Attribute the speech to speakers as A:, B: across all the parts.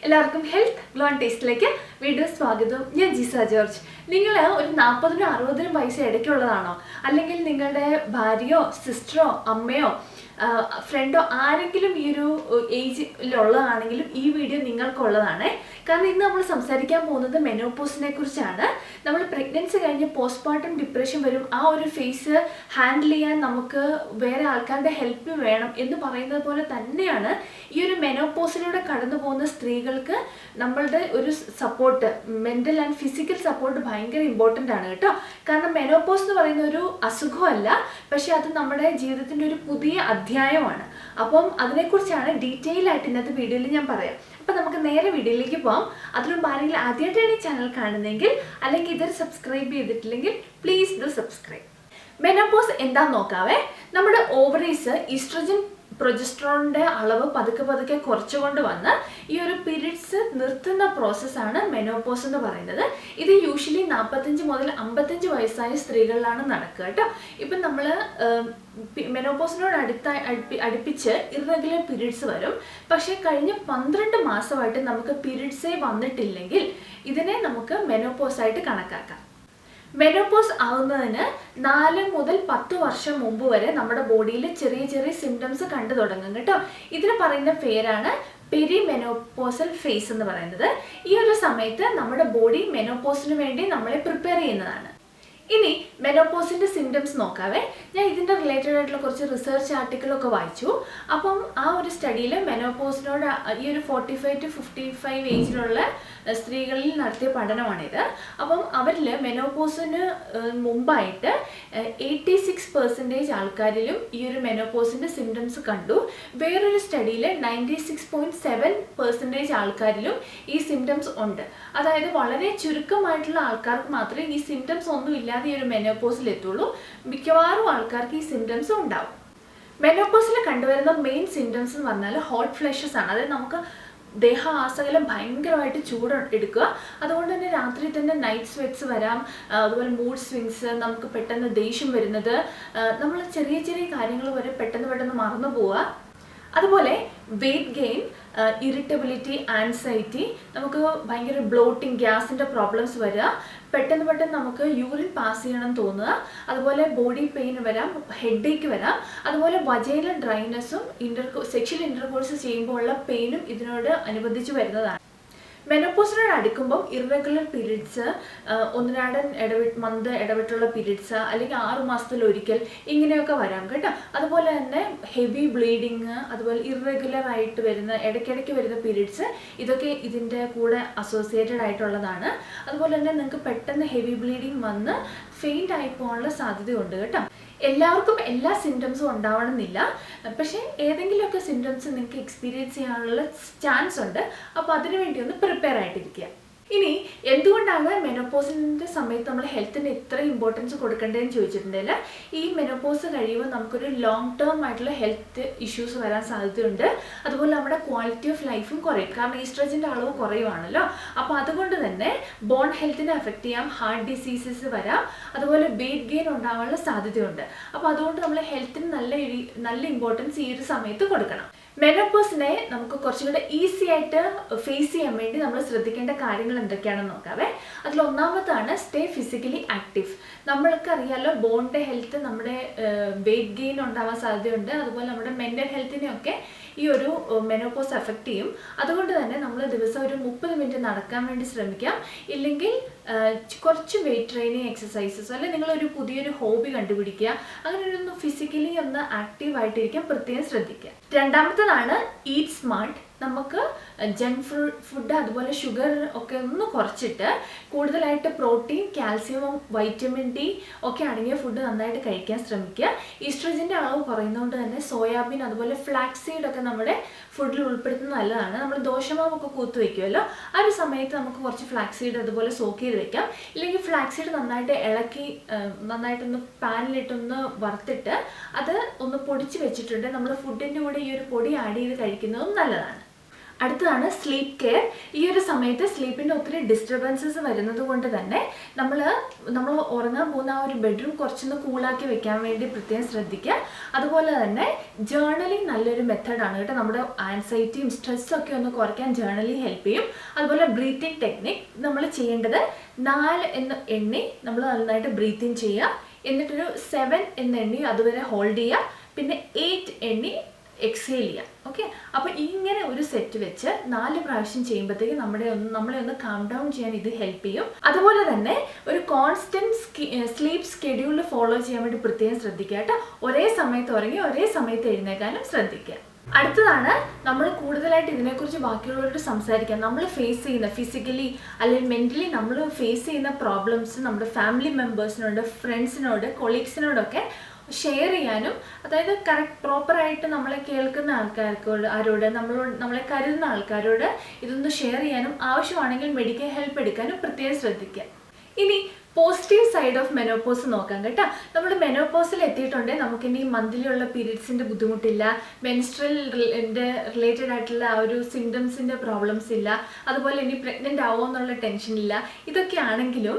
A: എല്ലാവർക്കും health glow and ടേസ്റ്റിലേക്ക് വീണ്ടും സ്വാഗതം. ഞാൻ ജിസ ജോർജ്. നിങ്ങൾ ഒരു 40-നും 60-നും വയസ്സ് ഇടയ്ക്കുള്ളതാണോ, അല്ലെങ്കിൽ നിങ്ങളുടെ ഭാര്യയോ സിസ്റ്ററോ അമ്മയോ ഫ്രണ്ടോ ആരെങ്കിലും ഈ ഒരു ഏജിലുള്ളതാണെങ്കിലും ഈ വീഡിയോ നിങ്ങൾക്കുള്ളതാണ്. കാരണം ഇന്ന് നമ്മൾ സംസാരിക്കാൻ പോകുന്നത് മെനോപോസിനെ കുറിച്ചാണ്. നമ്മൾ പ്രഗ്നൻസി കഴിഞ്ഞ് പോസ്റ്റ്മോർട്ടം ഡിപ്രഷൻ വരും, ആ ഒരു ഫേസ് ഹാൻഡിൽ ചെയ്യാൻ നമുക്ക് വേറെ ആൾക്കാരുടെ ഹെൽപ്പ് വേണം എന്ന് പറയുന്നത് പോലെ തന്നെയാണ് ഈ ഒരു മെനോപോസിലൂടെ കടന്നു പോകുന്ന സ്ത്രീകൾക്ക് നമ്മളുടെ ഒരു support, mental and physical support ഭയങ്കര ഇമ്പോർട്ടൻ്റ് ആണ് കേട്ടോ. കാരണം മെനോപോസ് എന്ന് പറയുന്ന ഒരു അസുഖമല്ല, പക്ഷെ അത് നമ്മുടെ ജീവിതത്തിൻ്റെ ഒരു പുതിയ അധ്യായമാണ്. അപ്പം അതിനെക്കുറിച്ചാണ് ഡീറ്റെയിൽ ആയിട്ട് ഇന്നത്തെ വീഡിയോയിൽ ഞാൻ പറയാം. അപ്പം നമുക്ക് നേരെ വീഡിയോയിലേക്ക് പോകാം. അതിലും ആരെങ്കിലും ആദ്യമായിട്ടാണ് ഈ ചാനൽ കാണുന്നതെങ്കിൽ, അല്ലെങ്കിൽ ഇതൊരു സബ്സ്ക്രൈബ് ചെയ്തിട്ടില്ലെങ്കിൽ പ്ലീസ് ഡു സബ്സ്ക്രൈബ്. മെനോപോസ് എന്താണെന്ന് നോക്കാവേ. നമ്മുടെ ഓവറീസ് ഈസ്ട്രജൻ പ്രൊജസ്ട്രോണിൻ്റെ അളവ് പതുക്കെ കുറച്ചുകൊണ്ട് വന്ന് ഈ ഒരു പീരിയഡ്സ് നിർത്തുന്ന പ്രോസസ്സാണ് മെനോപോസ് എന്ന് പറയുന്നത്. ഇത് യൂഷ്വലി 45 മുതൽ 55 വയസ്സായ സ്ത്രീകളിലാണ് നടക്കുക കേട്ടോ. ഇപ്പം നമ്മൾ മെനോപോസിനോട് അടുപ്പിച്ച് ഇറഗുലർ പീരിയഡ്സ് വരും. പക്ഷേ കഴിഞ്ഞ 12 മാസമായിട്ട് നമുക്ക് പീരിയഡ്സേ വന്നിട്ടില്ലെങ്കിൽ ഇതിനെ നമുക്ക് മെനോപോസായിട്ട് കണക്കാക്കാം. മെനോപോസ് ആവുന്നതിന് 4 മുതൽ 10 വർഷം മുമ്പ് വരെ നമ്മുടെ ബോഡിയിൽ ചെറിയ സിംറ്റംസ് കണ്ടു തുടങ്ങും കേട്ടോ. ഇതിന് പറയുന്ന പേരാണ് പെരി മെനോപോസൽ ഫേസ് എന്ന് പറയുന്നത്. ഈ ഒരു സമയത്ത് നമ്മുടെ ബോഡി മെനോപോസിന് വേണ്ടി നമ്മളെ പ്രിപ്പയർ ചെയ്യുന്നതാണ്. ഇനി മെനോപോസിൻ്റെ സിംറ്റംസ് നോക്കാവേ. ഞാൻ ഇതിൻ്റെ റിലേറ്റഡ് ആയിട്ടുള്ള കുറച്ച് റിസർച്ച് ആർട്ടിക്കിളൊക്കെ വായിച്ചു. അപ്പം ആ ഒരു സ്റ്റഡിയിൽ മെനോപോസിനോട് ഈ ഒരു 45 to 55 ഏജിലുള്ള സ്ത്രീകളിൽ നടത്തിയ പഠനമാണിത്. അപ്പം അവരിൽ മെനോപോസിന് മുമ്പായിട്ട് 86% ആൾക്കാരിലും ഈ ഒരു മെനോപോസിൻ്റെ സിംറ്റംസ് കണ്ടു. വേറൊരു സ്റ്റഡിയിൽ 96.7% ആൾക്കാരിലും ഈ സിംറ്റംസ് ഉണ്ട്. അതായത് വളരെ ചുരുക്കമായിട്ടുള്ള ആൾക്കാർക്ക് മാത്രമേ ഈ സിംറ്റംസ് ഒന്നും ഇല്ലാതെ ഈ ഒരു മെനോപോസിൽ എത്തുള്ളൂ. മിക്കവാറും ആൾക്കാർക്ക് ഈ സിംറ്റംസ് ഉണ്ടാവും. മെനോപോസിൽ കണ്ടുവരുന്ന മെയിൻ സിംറ്റംസ് എന്ന് പറഞ്ഞാൽ ഹോട്ട് ഫ്ലഷസ് ആണ്. അതായത് നമുക്ക് ദേഹാസകലം ഭയങ്കരമായിട്ട് ചൂട് എടുക്കുക. അതുകൊണ്ട് തന്നെ രാത്രി തന്നെ നൈറ്റ് സ്വെറ്റ്സ് വരാം. അതുപോലെ മൂഡ് സ്വിങ്സ്, നമുക്ക് പെട്ടെന്ന് ദേഷ്യം വരുന്നത്, നമ്മൾ ചെറിയ കാര്യങ്ങൾ വരെ പെട്ടെന്ന് മറന്നു പോവുക. അതുപോലെ വെയ്റ്റ് ഗെയിൻ, ഇറിറ്റബിലിറ്റി, ആൻസൈറ്റി, നമുക്ക് ഭയങ്കര ബ്ലോട്ടിങ്, ഗ്യാസിൻ്റെ പ്രോബ്ലംസ് വരിക, പെട്ടെന്ന് നമുക്ക് യൂറിൻ പാസ് ചെയ്യണം തോന്നുക, അതുപോലെ ബോഡി പെയിൻ വരാം, ഹെഡേക്ക് വരാം, അതുപോലെ വജൈനൽ ഡ്രൈനെസ്സും സെക്ഷൽ ഇൻ്റർകോഴ്സ് ചെയ്യുമ്പോൾ ഉള്ള പെയിനും ഇതിനോട് അനുബന്ധിച്ച് വരുന്നതാണ്. മെനോപോസിനോട് അടുക്കുമ്പം ഇറഗുലർ പീരീഡ്സ്, 1-2 മന്ത് ഇടവിട്ടുള്ള പീരീഡ്സ്, അല്ലെങ്കിൽ 6 മാസത്തിലൊരിക്കൽ ഇങ്ങനെയൊക്കെ വരാം കേട്ടോ. അതുപോലെ തന്നെ ഹെവി ബ്ലീഡിങ്, അതുപോലെ ഇറഗുലർ ആയിട്ട് വരുന്ന ഇടയ്ക്കിടയ്ക്ക് വരുന്ന പീരീഡ്സ്, ഇതൊക്കെ ഇതിൻ്റെ കൂടെ അസോസിയേറ്റഡ് ആയിട്ടുള്ളതാണ്. അതുപോലെ തന്നെ നിങ്ങൾക്ക് പെട്ടെന്ന് ഹെവി ബ്ലീഡിങ് വന്ന് ഫെയിൻ്റ് ആയി പോകാനുള്ള സാധ്യതയുണ്ട് കേട്ടോ. എല്ലാവർക്കും എല്ലാ സിംറ്റംസും ഉണ്ടാവണമെന്നില്ല, പക്ഷേ ഏതെങ്കിലുമൊക്കെ സിംറ്റംസ് നിങ്ങൾക്ക് എക്സ്പീരിയൻസ് ചെയ്യാനുള്ള ചാൻസ് ഉണ്ട്. അപ്പോൾ അതിനു വേണ്ടി ഒന്ന് പ്രിപ്പയർ ആയിട്ടിരിക്കുക. ഇനി എന്തുകൊണ്ടാണ് മെനോപോസിൻ്റെ സമയത്ത് നമ്മൾ ഹെൽത്തിന് ഇത്ര ഇമ്പോർട്ടൻസ് കൊടുക്കേണ്ടതെന്ന് ചോദിച്ചിട്ടുണ്ടെങ്കിൽ, ഈ മെനോപോസ് കഴിയുമ്പോൾ നമുക്കൊരു ലോങ് ടേം ആയിട്ടുള്ള ഹെൽത്ത് ഇഷ്യൂസ് വരാൻ സാധ്യതയുണ്ട്. അതുപോലെ നമ്മുടെ ക്വാളിറ്റി ഓഫ് ലൈഫും കുറയും. കാരണം ഈസ്ട്രജൻ്റെ അളവ് കുറയുവാണല്ലോ. അപ്പോൾ അതുകൊണ്ട് തന്നെ ബോൺ ഹെൽത്തിനെ എഫക്റ്റ് ചെയ്യാം, ഹാർട്ട് ഡിസീസസ് വരാം, അതുപോലെ വെയ്റ്റ് ഗെയിൻ ഉണ്ടാവാനുള്ള സാധ്യതയുണ്ട്. അപ്പോൾ അതുകൊണ്ട് നമ്മൾ ഹെൽത്തിന് നല്ല ഇമ്പോർട്ടൻസ് ഈ ഒരു സമയത്ത് കൊടുക്കണം. മെനോപോസിനെ നമുക്ക് കുറച്ചും കൂടെ ഈസി ആയിട്ട് ഫേസ് ചെയ്യാൻ വേണ്ടി നമ്മൾ ശ്രദ്ധിക്കേണ്ട കാര്യങ്ങൾ എന്തൊക്കെയാണെന്ന് നോക്കാവേ. അതിൽ ഒന്നാമതാണ് സ്റ്റേ ഫിസിക്കലി ആക്റ്റീവ്. നമ്മൾക്ക് അറിയാമല്ലോ, ബോണിൻ്റെ ഹെൽത്ത്, നമ്മുടെ വെയ്റ്റ് ഗെയിൻ ഉണ്ടാവാൻ സാധ്യതയുണ്ട്. അതുപോലെ നമ്മുടെ മെൻ്റൽ ഹെൽത്തിനെയൊക്കെ ഈ ഒരു മെനോപോസ് എഫക്റ്റ് ചെയ്യും. അതുകൊണ്ട് തന്നെ നമ്മൾ ദിവസം ഒരു 30 മിനിറ്റ് നടക്കാൻ വേണ്ടി ശ്രമിക്കാം. ഇല്ലെങ്കിൽ കുറച്ച് വെയ്റ്റ് ട്രെയിനിങ് എക്സസൈസസ്, അല്ലെങ്കിൽ നിങ്ങളൊരു പുതിയൊരു ഹോബി കണ്ടുപിടിക്കുക. അങ്ങനെ ഒന്ന് ഫിസിക്കലി ഒന്ന് ആക്റ്റീവ് ആയിട്ടിരിക്കാൻ പ്രത്യേകം ശ്രദ്ധിക്കുക. രണ്ടാമത്തേതാണ് ഈറ്റ് സ്മാർട്ട്. നമുക്ക് ജങ്ക് ഫുഡ്, അതുപോലെ ഷുഗർ ഒക്കെ ഒന്ന് കുറച്ചിട്ട് കൂടുതലായിട്ട് പ്രോട്ടീൻ, കാൽസ്യവും വൈറ്റമിൻ ഡി ഒക്കെ അടങ്ങിയ ഫുഡ് നന്നായിട്ട് കഴിക്കാൻ ശ്രമിക്കുക. ഈസ്ട്രജൻ്റെ അളവ് കുറയുന്നതുകൊണ്ട് തന്നെ സോയാബീൻ, അതുപോലെ ഫ്ലാക്സ് സീഡ് ഒക്കെ നമ്മുടെ ഫുഡിൽ ഉൾപ്പെടുത്തുന്നത് നല്ലതാണ്. നമ്മൾ ദോശമാവൊക്കെ കൂത്ത് വയ്ക്കുമല്ലോ, ആ ഒരു സമയത്ത് നമുക്ക് കുറച്ച് ഫ്ലാക്സ് സീഡ് അതുപോലെ സോക്ക് ചെയ്ത് വെക്കാം. ഇല്ലെങ്കിൽ ഫ്ലാക്സ് സീഡ് നന്നായിട്ട് ഇളക്കി നന്നായിട്ടൊന്ന് പാനിലിട്ടൊന്ന് വറുത്തിട്ട് അത് ഒന്ന് പൊടിച്ച് വെച്ചിട്ടുണ്ട്. നമ്മൾ ഫുഡിൻ്റെ കൂടെ ഈ ഒരു പൊടി ആഡ് ചെയ്ത് കഴിക്കുന്നതും നല്ലതാണ്. അടുത്തതാണ് സ്ലീപ്പ് കെയർ. ഈ ഒരു സമയത്ത് സ്ലീപ്പിൻ്റെ ഒത്തിരി ഡിസ്റ്റർബൻസസ് വരുന്നത് കൊണ്ട് തന്നെ നമ്മൾ ഉറങ്ങാൻ പോകുന്ന ആ ഒരു ബെഡ്റൂം കുറച്ചൊന്ന് കൂളാക്കി വെക്കാൻ വേണ്ടി പ്രത്യേകം ശ്രദ്ധിക്കുക. അതുപോലെ തന്നെ ജേർണലിംഗ് നല്ലൊരു മെത്തഡാണ് കേട്ടോ. നമ്മുടെ ആൻസൈറ്റിയും സ്ട്രെസ്സും ഒക്കെ ഒന്ന് കുറയ്ക്കാൻ ജേർണലിംഗ് ഹെൽപ്പ് ചെയ്യും. അതുപോലെ ബ്രീത്തിങ് ടെക്നിക് നമ്മൾ ചെയ്യേണ്ടത് 4 എന്ന് എണ്ണി നമ്മൾ നന്നായിട്ട് ബ്രീത്തിങ് ചെയ്യുക. എന്നിട്ടൊരു 7 എന്ന് എണ്ണി അതുവരെ ഹോൾഡ് ചെയ്യുക. പിന്നെ 8 എണ്ണി എക്സേൽ ചെയ്യുക. ഓക്കെ, അപ്പോൾ ഇങ്ങനെ ഒരു സെറ്റ് വെച്ച് 4 പ്രാവശ്യം ചെയ്യുമ്പോഴത്തേക്ക് നമ്മളെ ഒന്ന് കാം ഡൗൺ ചെയ്യാൻ ഇത് ഹെൽപ്പ് ചെയ്യും. അതുപോലെ തന്നെ ഒരു കോൺസ്റ്റന്റ് സ്ലീപ്പ് സ്കെഡ്യൂൾ ഫോളോ ചെയ്യാൻ വേണ്ടി പ്രത്യേകം ശ്രദ്ധിക്കുക കേട്ടോ. ഒരേ സമയത്ത് ഉറങ്ങി ഒരേ സമയത്ത് എഴുന്നേക്കാനും ശ്രദ്ധിക്കുക. അടുത്തതാണ് നമ്മൾ കൂടുതലായിട്ട് ഇതിനെക്കുറിച്ച് ബാക്കിയുള്ളവരോട് സംസാരിക്കാം. നമ്മൾ ഫേസ് ചെയ്യുന്ന ഫിസിക്കലി അല്ലെങ്കിൽ മെൻ്റലി നമ്മൾ ഫേസ് ചെയ്യുന്ന പ്രോബ്ലംസ് നമ്മുടെ ഫാമിലി മെമ്പേഴ്സിനോട്, ഫ്രണ്ട്സിനോട്, കൊളീഗ്സിനോടൊക്കെ ഷെയർ ചെയ്യാനും, അതായത് പ്രോപ്പറായിട്ട് നമ്മളെ കേൾക്കുന്ന ആരോട് നമ്മളെ കരുതുന്ന ആൾക്കാരോട് ഇതൊന്ന് ഷെയർ ചെയ്യാനും ആവശ്യമാണെങ്കിൽ മെഡിക്കൽ ഹെൽപ്പ് എടുക്കാനും പ്രത്യേകം ശ്രദ്ധിക്കുക. ഇനി പോസിറ്റീവ് സൈഡ് ഓഫ് മെനോപോസ് നോക്കാം കേട്ടോ. നമ്മൾ മെനോപോസിൽ എത്തിയിട്ടുണ്ടെങ്കിൽ നമുക്കിനി മന്ത്ലിയുള്ള പീരീഡ്സിൻ്റെ ബുദ്ധിമുട്ടില്ല, മെൻസ്ട്രലിൻ്റെ റിലേറ്റഡ് ആയിട്ടുള്ള ആ ഒരു സിംറ്റംസിൻ്റെ പ്രോബ്ലംസ് ഇല്ല, അതുപോലെ ഇനി പ്രഗ്നൻ്റ് ആവുമോ എന്നുള്ള ടെൻഷൻ ഇല്ല. ഇതൊക്കെ ആണെങ്കിലും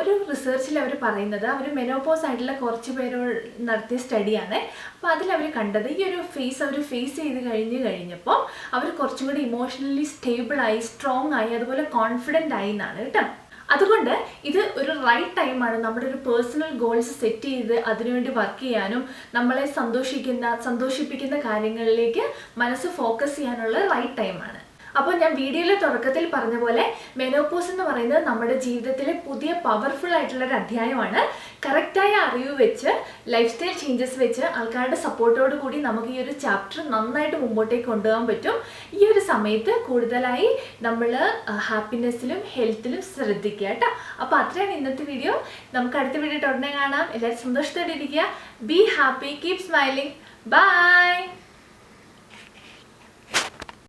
A: ഒരു റിസർച്ചിൽ അവർ പറയുന്നത്, അവർ മെനോപോസ് ആയിട്ടുള്ള കുറച്ച് പേരോട് നടത്തിയ സ്റ്റഡിയാണ്. അപ്പോൾ അതിലവർ കണ്ടത് ഈ ഒരു അവർ ഫേസ് ചെയ്ത് കഴിഞ്ഞപ്പോൾ അവർ കുറച്ചും കൂടി ഇമോഷണലി സ്റ്റേബിളായി, സ്ട്രോങ് ആയി, അതുപോലെ കോൺഫിഡൻ്റ് ആയി എന്നാണ് കേട്ടോ. അതുകൊണ്ട് ഇത് ഒരു റൈറ്റ് ടൈമാണ് നമ്മുടെ ഒരു പേഴ്സണൽ ഗോൾസ് സെറ്റ് ചെയ്ത് അതിനുവേണ്ടി വർക്ക് ചെയ്യാനും നമ്മളെ സന്തോഷിപ്പിക്കുന്ന കാര്യങ്ങളിലേക്ക് മനസ്സ് ഫോക്കസ് ചെയ്യാനുള്ള റൈറ്റ് ടൈമാണ്. അപ്പോൾ ഞാൻ വീഡിയോയിലെ തുടക്കത്തിൽ പറഞ്ഞ പോലെ മെനോപോസ് എന്ന് പറയുന്നത് നമ്മുടെ ജീവിതത്തിലെ പുതിയ പവർഫുൾ ആയിട്ടുള്ളൊരു അധ്യായമാണ്. കറക്റ്റായ അറിവ് വെച്ച്, ലൈഫ് സ്റ്റൈൽ ചേഞ്ചസ് വെച്ച്, ആൾക്കാരുടെ സപ്പോർട്ടോട് കൂടി നമുക്ക് ഈ ഒരു ചാപ്റ്റർ നന്നായിട്ട് മുമ്പോട്ടേക്ക് കൊണ്ടുപോകാൻ പറ്റും. ഈ ഒരു സമയത്ത് കൂടുതലായി നമ്മൾ ഹാപ്പിനെസ്സിലും ഹെൽത്തിലും ശ്രദ്ധിക്കുക കേട്ടോ. അപ്പോൾ അത്രയാണ് ഇന്നത്തെ വീഡിയോ. നമുക്ക് അടുത്ത വീഡിയോ ഉടനെ കാണാം. എല്ലാവരും സന്തോഷത്തോടെ ഇരിക്കുക. Be happy, keep smiling. By.